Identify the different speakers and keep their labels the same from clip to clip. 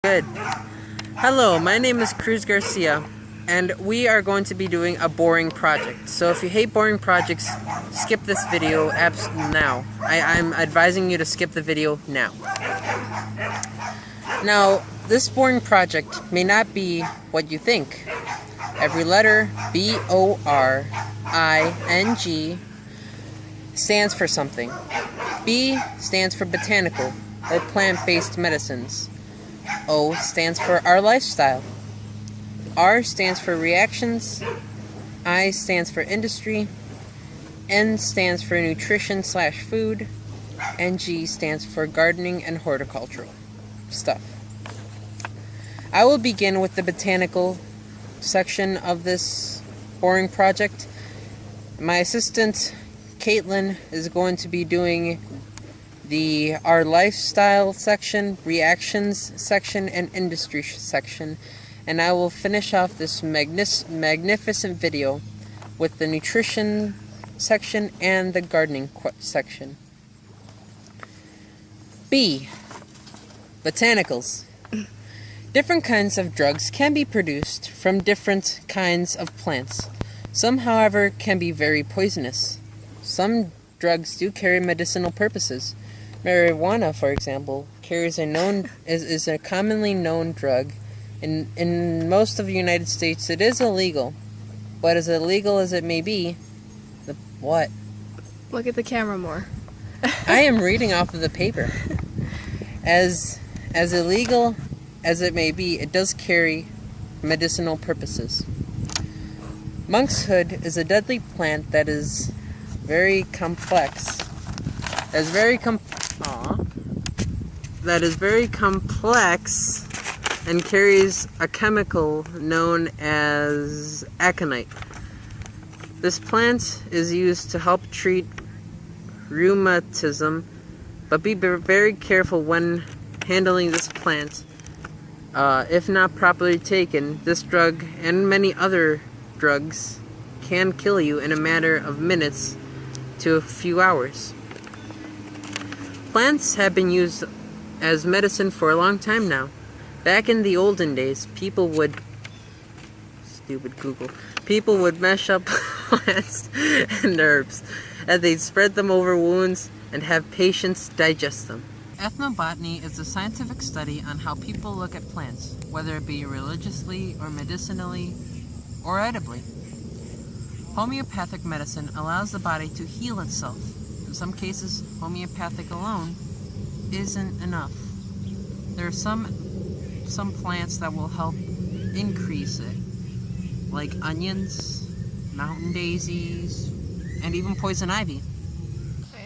Speaker 1: Good. Hello, my name is Cruz Garcia, and we are going to be doing a boring project. So if you hate boring projects, skip this video now. I'm advising you to skip the video now. Now, this boring project may not be what you think. Every letter, B.O.R.I.N.G, stands for something. B stands for botanical, or plant-based medicines. O stands for our lifestyle. R stands for reactions. I stands for industry. N stands for nutrition/food. And G stands for gardening and horticultural stuff. I will begin with the botanical section of this boring project. My assistant, Caitlin, is going to be doing our lifestyle section, reactions section, and industry section, and I will finish off this magnificent video with the nutrition section and the gardening section. B. Botanicals. Different kinds of drugs can be produced from different kinds of plants. Some, however, can be very poisonous. Some drugs do carry medicinal purposes. Marijuana, for example, is a commonly known drug. In most of the United States, it is illegal. But as illegal as it may be, what?
Speaker 2: Look at the camera more.
Speaker 1: I am reading off of the paper. As illegal as it may be, it does carry medicinal purposes. Monkshood is a deadly plant that is very complex. That is very complex and carries a chemical known as aconite. This plant is used to help treat rheumatism, but be very careful when handling this plant. If not properly taken, this drug and many other drugs can kill you in a matter of minutes to a few hours. Plants have been used as medicine for a long time now. Back in the olden days, people would mash up plants and herbs, and they'd spread them over wounds and have patients digest them. Ethnobotany is a scientific study on how people look at plants, whether it be religiously or medicinally or edibly. Homeopathic medicine allows the body to heal itself. In some cases, homeopathic alone isn't enough. There are some plants that will help increase it, like onions, mountain daisies, and even poison ivy.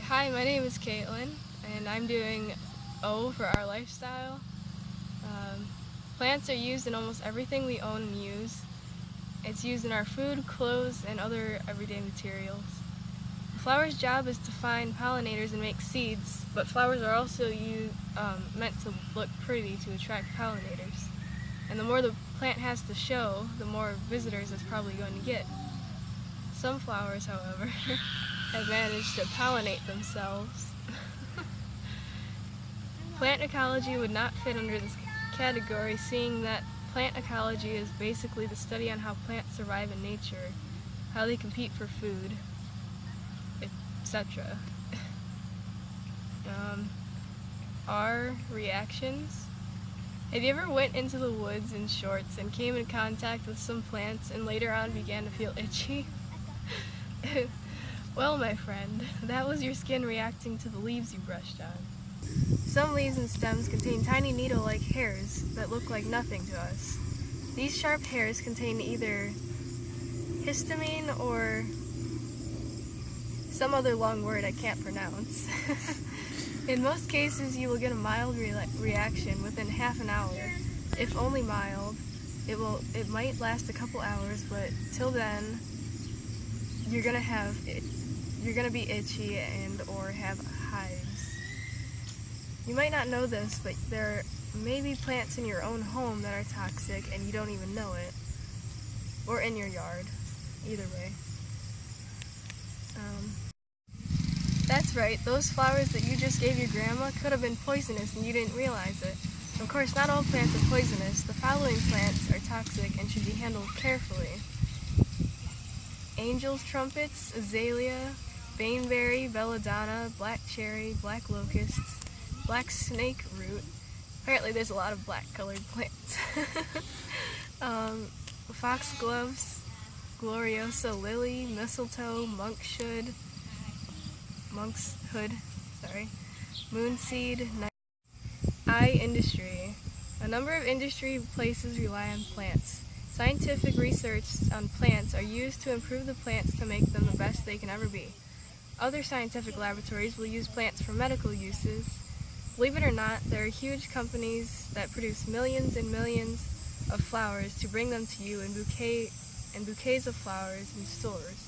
Speaker 2: Hi, my name is Caitlin, and I'm doing O for our lifestyle. Plants are used in almost everything we own and use. It's used in our food, clothes, and other everyday materials. The flower's job is to find pollinators and make seeds, but flowers are also meant to look pretty to attract pollinators. And the more the plant has to show, the more visitors it's probably going to get. Some flowers, however, have managed to pollinate themselves. Plant ecology would not fit under this category, seeing that plant ecology is basically the study on how plants survive in nature, how they compete for food, etc. R, reactions. Have you ever went into the woods in shorts and came in contact with some plants and later on began to feel itchy? Well, my friend, that was your skin reacting to the leaves you brushed on. Some leaves and stems contain tiny needle-like hairs that look like nothing to us. These sharp hairs contain either histamine or some other long word I can't pronounce. In most cases, you will get a mild reaction within half an hour. If only mild, it might last a couple hours, but till then, you're gonna be itchy and or have hives. You might not know this, but there may be plants in your own home that are toxic and you don't even know it, or in your yard. Either way. That's right, those flowers that you just gave your grandma could have been poisonous and you didn't realize it. Of course, not all plants are poisonous. The following plants are toxic and should be handled carefully. Angel's trumpets, azalea, baneberry, belladonna, black cherry, black locusts, black snake root. Apparently there's a lot of black colored plants. Foxgloves, gloriosa lily, mistletoe, monkshood, moonseed, eye industry. A number of industry places rely on plants. Scientific research on plants are used to improve the plants to make them the best they can ever be. Other scientific laboratories will use plants for medical uses. Believe it or not, there are huge companies that produce millions and millions of flowers to bring them to you in bouquets of flowers in stores.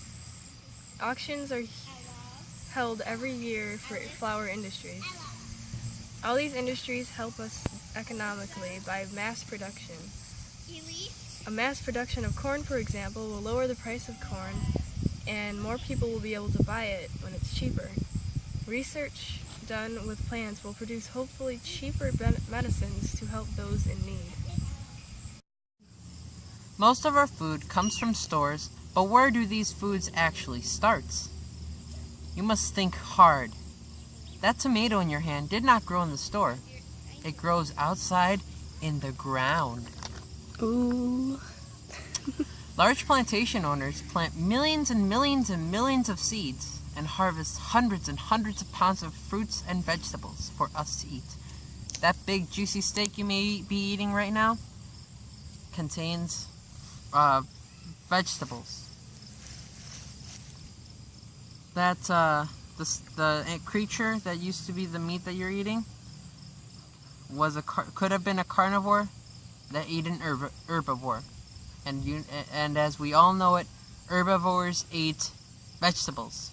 Speaker 2: Auctions are held every year for flower industries. All these industries help us economically by mass production. A mass production of corn, for example, will lower the price of corn, and more people will be able to buy it when it's cheaper. Research done with plants will produce hopefully cheaper medicines to help those in need.
Speaker 1: Most of our food comes from stores, but where do these foods actually start? You must think hard. That tomato in your hand did not grow in the store. It grows outside in the ground.
Speaker 2: Ooh.
Speaker 1: Large plantation owners plant millions and millions and millions of seeds and harvest hundreds and hundreds of pounds of fruits and vegetables for us to eat. That big juicy steak you may be eating right now contains vegetables. That the creature that used to be the meat that you're eating could have been a carnivore that ate an herbivore, and as we all know it, herbivores ate vegetables.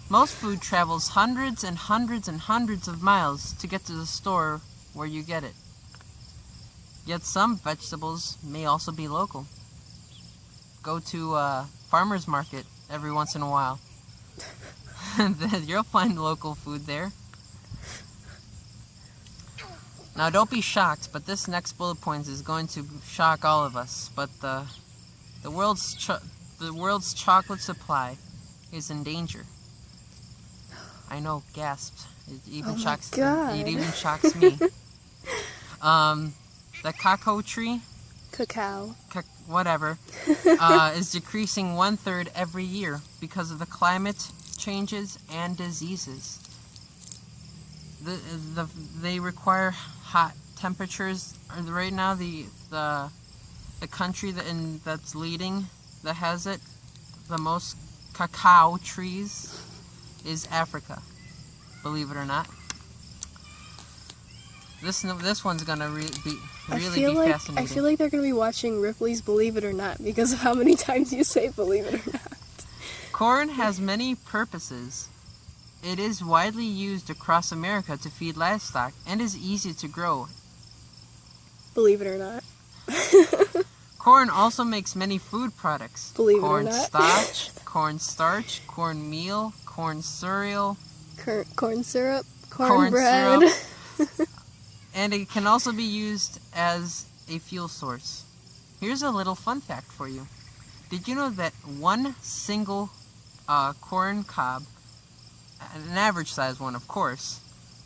Speaker 1: Most food travels hundreds and hundreds and hundreds of miles to get to the store where you get it. Yet some vegetables may also be local. Go to a farmer's market every once in a while. You'll find local food there. Now don't be shocked, but this next bullet point is going to shock all of us. But the world's chocolate supply is in danger. I know, gasped. It even shocks. It even shocks me. The cacao tree. Whatever, is decreasing 1/3 every year because of the climate changes and diseases. They require hot temperatures. Right now, the country that's leading, that has it, the most cacao trees, is Africa. Believe it or not. This one's gonna be fascinating.
Speaker 2: I feel like they're gonna be watching Ripley's Believe It or Not because of how many times you say believe it or not.
Speaker 1: Corn has many purposes. It is widely used across America to feed livestock and is easy to grow.
Speaker 2: Believe it or not.
Speaker 1: Corn also makes many food products.
Speaker 2: Believe it or not.
Speaker 1: Corn starch, corn meal, corn cereal,
Speaker 2: corn syrup, corn bread.
Speaker 1: Syrup. And it can also be used as a fuel source. Here's a little fun fact for you. Did you know that one single corn cob, an average size one of course,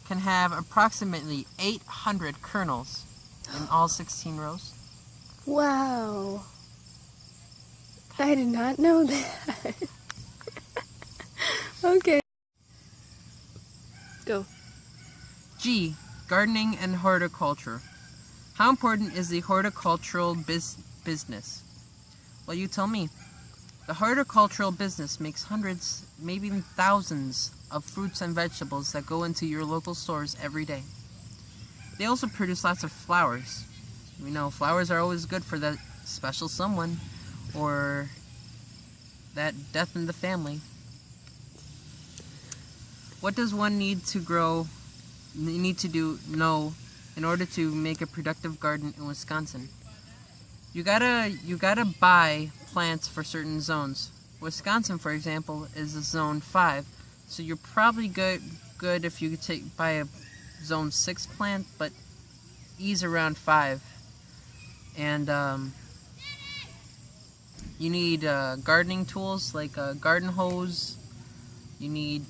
Speaker 1: can have approximately 800 kernels in all 16 rows?
Speaker 2: Wow. I did not know that. Okay. Go.
Speaker 1: G. Gardening and horticulture. How important is the horticultural business? Well, you tell me. The horticultural business makes hundreds, maybe even thousands of fruits and vegetables that go into your local stores every day. They also produce lots of flowers. We know flowers are always good for that special someone or that death in the family. What does one need to know in order to make a productive garden in Wisconsin? You gotta buy plants for certain zones. Wisconsin, for example, is a zone 5, so you're probably good if you could buy a zone 6 plant, but E's around 5. And you need gardening tools like a garden hose. You need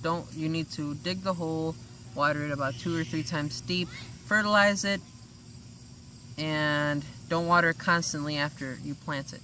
Speaker 1: to dig the hole, water it about 2 or 3 times deep, fertilize it, and don't water it constantly after you plant it.